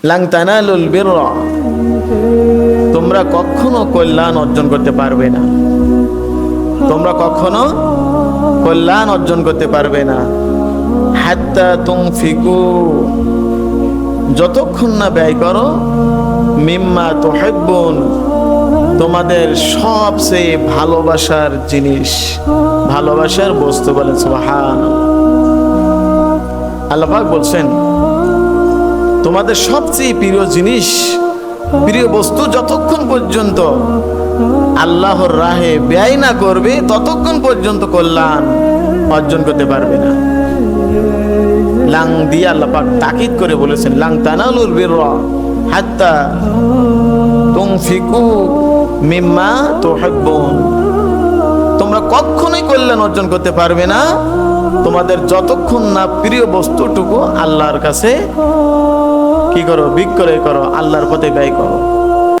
Lung তানালুল বিররা, তোমরা কখনো কল্যাণ অর্জন করতে পারবে না, তোমরা কখনো কল্যাণ অর্জন করতে পারবে না। হাত্তা তুনফিকু, যতক্ষণ না ব্যয় করো, মিম্মা তুহিব্বুন, তোমাদের সবচেয়ে ভালোবাসার জিনিস, ভালোবাসার বস্তু। বলেন সুবহানাল্লাহ। আল্লাহ পাক বলছেন তোমাদের সবচেয়ে প্রিয় জিনিস, প্রিয় বস্তু যতক্ষণ পর্যন্ত আল্লাহর রাহে ব্যয় না করবে, ততক্ষণ পর্যন্ত কল্যাণ অর্জন করতে পারবে না। লাং দিয়ে আল্লাহ পাক তাকিদ করে বলেছেন, লাং তানালুল বিররা হাত্তা তুনফিকু মিম্মা তুহিব্বুন, তোমরা কখনোই কল্যাণ অর্জন করতে পারবে না তোমাদের যতক্ষণ না প্রিয় বস্তুটুকু আল্লাহর কাছে কি করো, বিক্রয় করো, আল্লাহর পথে ব্যয় করো।